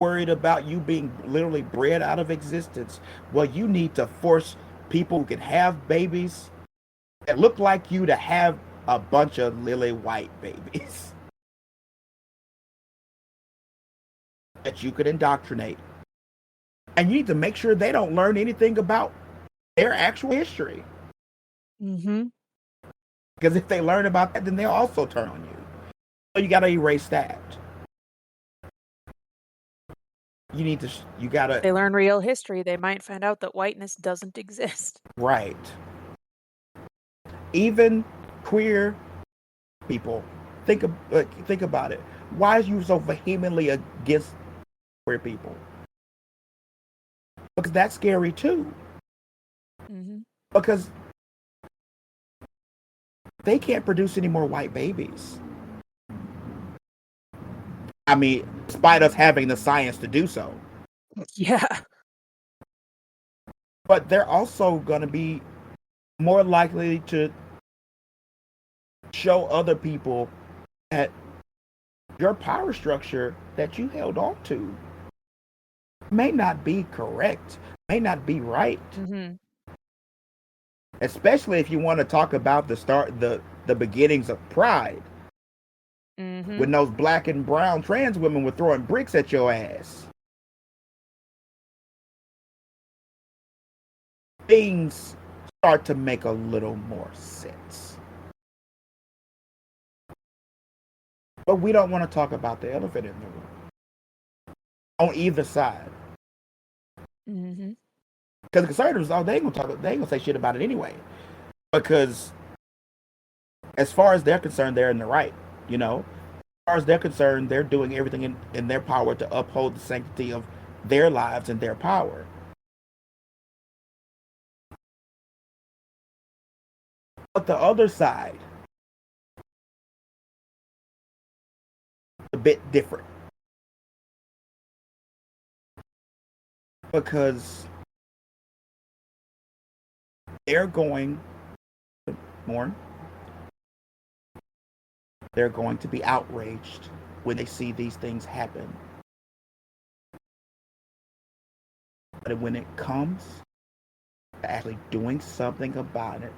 worried about you being literally bred out of existence. Well, you need to force people who can have babies that look like you to have a bunch of lily white babies that you could indoctrinate. And you need to make sure they don't learn anything about their actual history. Mm-hmm. Because if they learn about that, then they'll also turn on you. So you got to erase that. You need to, you got If to, they learn real history, they might find out that whiteness doesn't exist. right. Even queer people, think about it. Why are you so vehemently against queer people? Because that's scary too. Mm-hmm. Because they can't produce any more white babies. I mean, despite us having the science to do so. Yeah. But they're also going to be more likely to show other people that your power structure that you held on to may not be correct, may not be right. Mm-hmm. Especially if you want to talk about the beginnings of pride, Mm-hmm. when those black and brown trans women were throwing bricks at your ass. Things start to make a little more sense. But we don't want to talk about the elephant in the room on either side. Mm-hmm. Because the conservatives, oh, they ain't gonna say shit about it anyway. Because as far as they're concerned, they're in the right. You know, as far as they're concerned, they're doing everything in their power to uphold the sanctity of their lives and their power. But the other side, a bit different. Because they're going to mourn, they're going to be outraged when they see these things happen. But when it comes to actually doing something about it,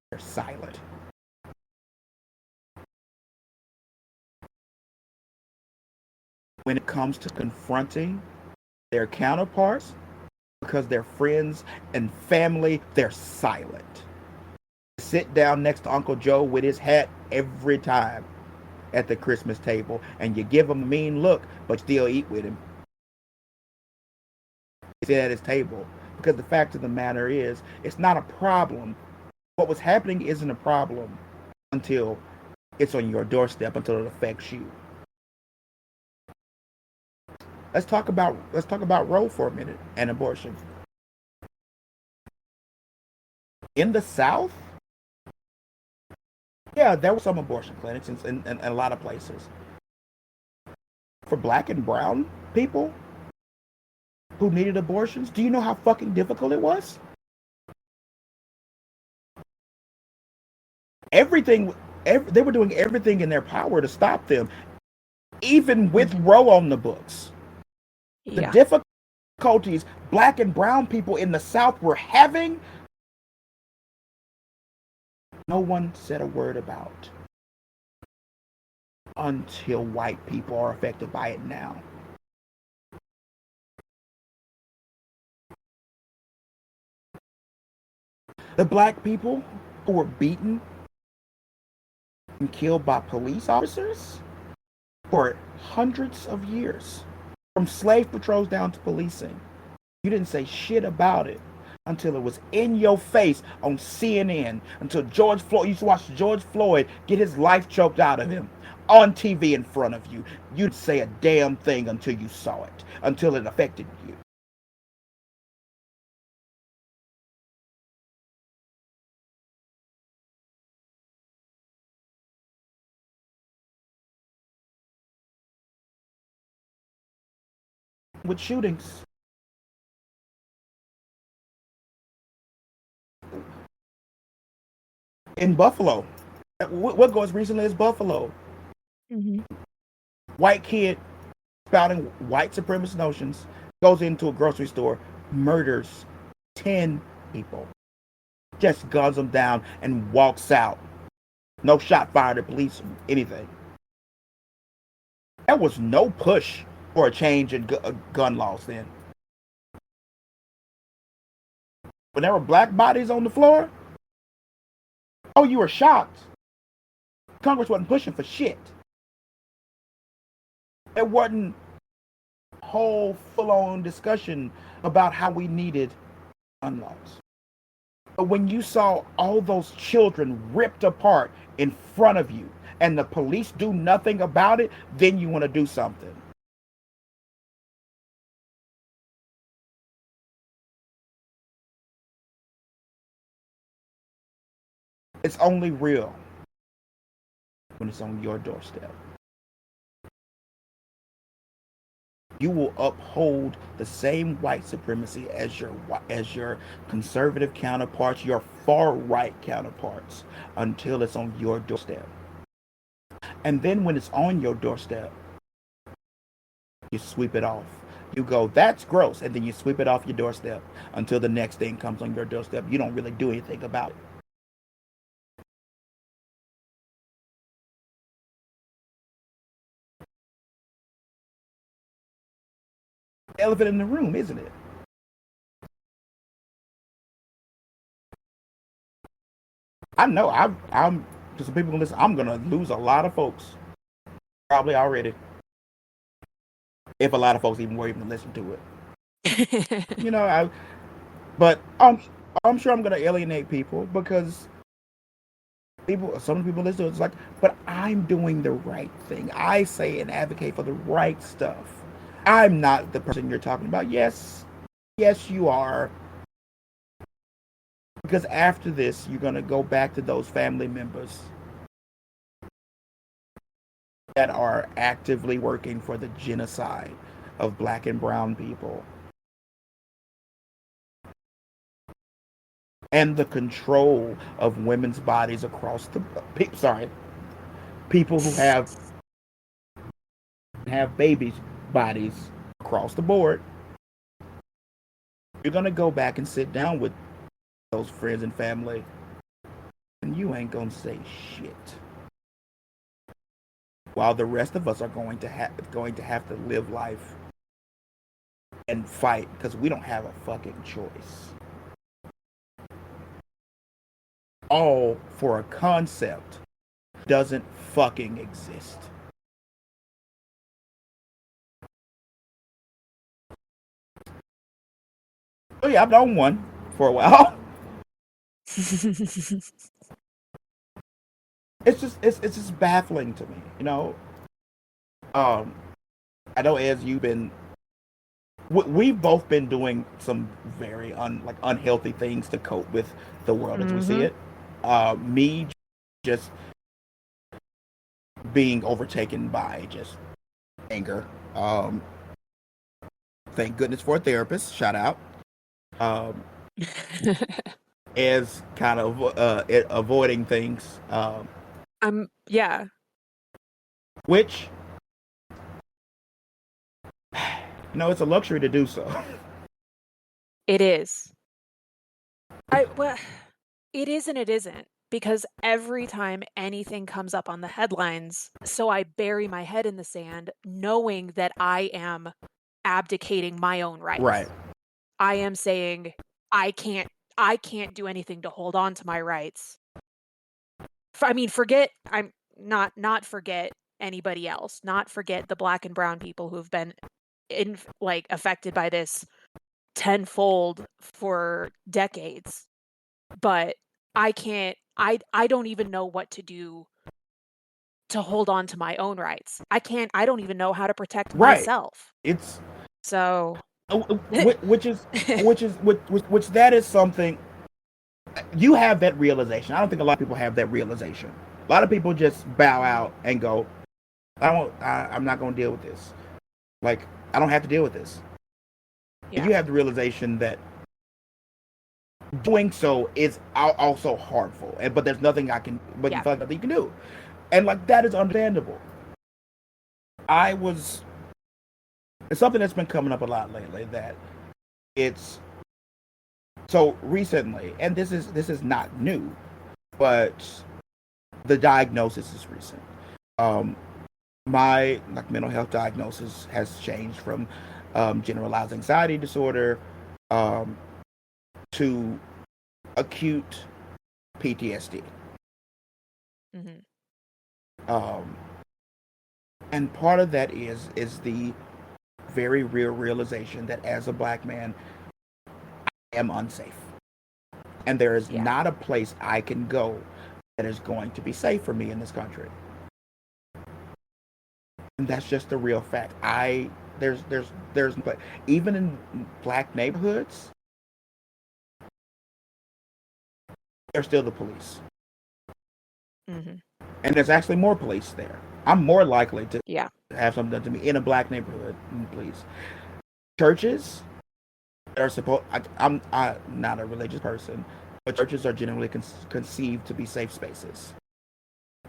they're silent. When it comes to confronting their counterparts, because they're friends and family, they're silent. Sit down next to Uncle Joe with his hat every time at the Christmas table, and you give him a mean look, but still eat with him. Sit at his table. Because the fact of the matter is, it's not a problem. What was happening isn't a problem until it's on your doorstep, until it affects you. Let's talk about Roe for a minute and abortion. In the South, yeah, there were some abortion clinics in a lot of places. For black and brown people who needed abortions, do you know how fucking difficult it was? Everything, they were doing everything in their power to stop them, even with Mm-hmm. Roe on the books. The Yeah. difficulties black and brown people in the South were having, no one said a word about until white people are affected by it now. The black people who were beaten and killed by police officers for hundreds of years, from slave patrols down to policing. You didn't say shit about it until it was in your face on CNN, until George Floyd, you used to watch George Floyd get his life choked out of him on TV in front of you. You'd say a damn thing until you saw it, until it affected you. With shootings, in Buffalo, what goes recently is Buffalo. Mm-hmm. White kid spouting white supremacist notions, goes into a grocery store, murders 10 people, just guns them down, and walks out. No shot fired at police, anything. There was no push for a change in gun laws then. When there were black bodies on the floor, oh, you were shocked. Congress wasn't pushing for shit. There wasn't a whole full-on discussion about how we needed gun laws. But when you saw all those children ripped apart in front of you and the police do nothing about it, then you want to do something. It's only real when it's on your doorstep. You will uphold the same white supremacy as your conservative counterparts, your far right counterparts, until it's on your doorstep. And then when it's on your doorstep, you sweep it off. You go, that's gross, and then you sweep it off your doorstep until the next thing comes on your doorstep. You don't really do anything about it. Elephant in the room, isn't it? I know I'm to some people who listen, I'm gonna lose a lot of folks. Probably already. If a lot of folks even were even to listen to it. But I'm sure I'm gonna alienate people because some people listen to it, it's like, but I'm doing the right thing. I say and advocate for the right stuff. I'm not the person you're talking about. Yes, you are. Because after this, you're going to go back to those family members that are actively working for the genocide of black and brown people. And the control of women's bodies across the... people who have babies' bodies across the board. You're going to go back and sit down with those friends and family, and you ain't going to say shit. While the rest of us are going to have to live life and fight because we don't have a fucking choice. All for a concept doesn't fucking exist. Oh yeah, I've known one for a while. It's just baffling to me, you know. I know as you've been, we've both been doing some very unhealthy things to cope with the world as we see it. Me just being overtaken by just anger. Thank goodness for a therapist. Shout out. As kind of avoiding things. Yeah. Which, it's a luxury to do so. It is. It is and it isn't, because every time anything comes up on the headlines, so I bury my head in the sand, knowing that I am abdicating my own rights. Right. I am saying I can't do anything to hold on to my rights. Forget anybody else, not forget the black and brown people who've been affected by this tenfold for decades. But I don't even know what to do to hold on to my own rights. I don't even know how to protect myself. It's so which that is something you have that realization. I don't think a lot of people have that realization. A lot of people just bow out and go, I'm not going to deal with this. Like, I don't have to deal with this. Yeah. You have the realization that doing so is also harmful, but there's nothing nothing you can do. And that is understandable. I was It's something that's been coming up a lot lately. That it's so recently, and this is not new, but the diagnosis is recent. Um, my like mental health diagnosis has changed from generalized anxiety disorder um, to acute PTSD. Hmm. Um, and part of that is the very real realization that as a black man, I am unsafe, and there is Yeah. not a place I can go that is going to be safe for me in this country. And that's just the real fact. There's even in black neighborhoods, there's still the police, Hmm. and there's actually more police there. I'm more likely to Yeah. have something done to me in a black neighborhood than police. Churches are supposed. I'm not a religious person, but churches are generally conceived to be safe spaces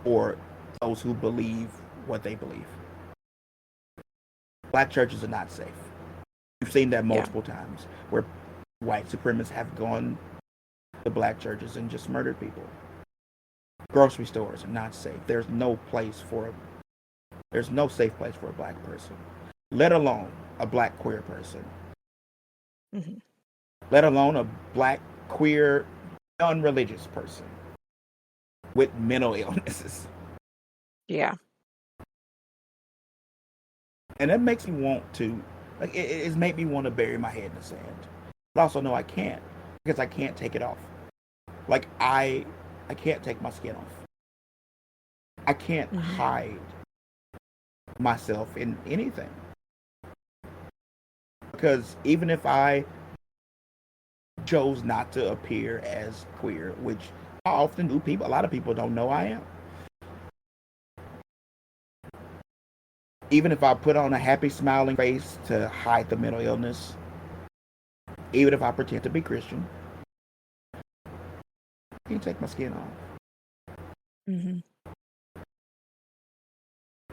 for those who believe what they believe. Black churches are not safe. We've seen that Yeah. multiple times where white supremacists have gone to black churches and just murdered people. Grocery stores are not safe. There's no safe place for a black person, let alone a black queer person, Hmm. let alone a black queer non-religious person with mental illnesses. Yeah. And that makes me want to like it's made me want to bury my head in the sand. But also know I can't because I can't take it off. Like I can't take my skin off. I can't Hmm. hide myself in anything. Because even if I chose not to appear as queer, which I often do, a lot of people don't know I am. Even if I put on a happy smiling face to hide the mental illness, even if I pretend to be Christian, I can't take my skin off. Hmm.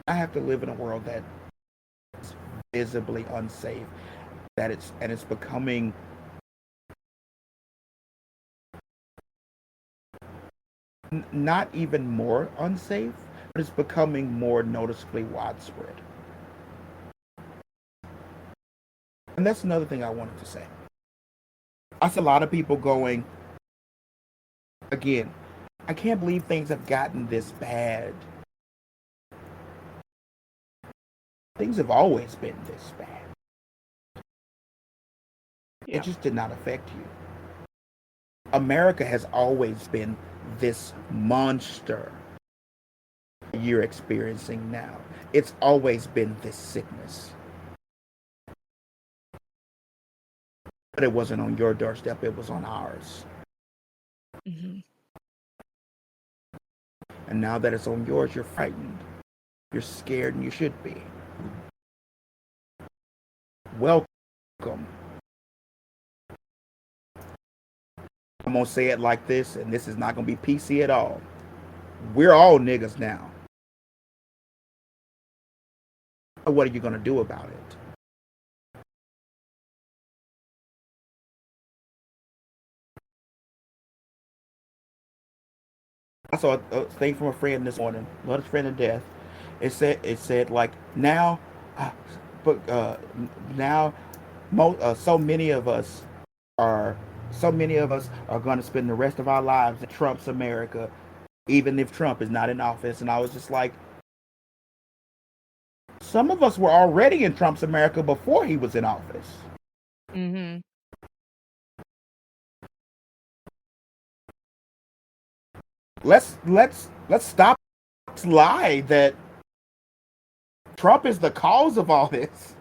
I have to live in a world that is visibly unsafe. It's becoming not even more unsafe, but it's becoming more noticeably widespread. And that's another thing I wanted to say. I see a lot of people going, again, I can't believe things have gotten this bad. Things have always been this bad. It Yeah. just did not affect you. America has always been this monster you're experiencing now. It's always been this sickness. But it wasn't on your doorstep, it was on ours. Hmm. And now that it's on yours, you're frightened. You're scared, and you should be. Welcome. I'm gonna say it like this, and this is not gonna be PC at all. We're all niggas now. What are you gonna do about it? I saw a thing from a friend this morning, not a friend of death. It said like now, uh, but now, so many of us are going to spend the rest of our lives in Trump's America, even if Trump is not in office. And I was just like, some of us were already in Trump's America before he was in office. Hmm. Let's stop this lie that Trump is the cause of all this.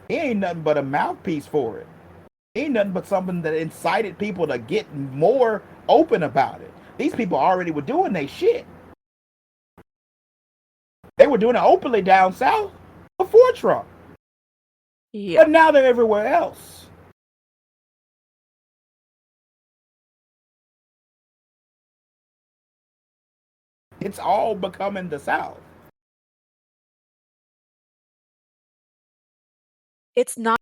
He ain't nothing but a mouthpiece for it. He ain't nothing but something that incited people to get more open about it. These people already were doing their shit. They were doing it openly down south before Trump. Yeah. But now they're everywhere else. It's all becoming the South. it's not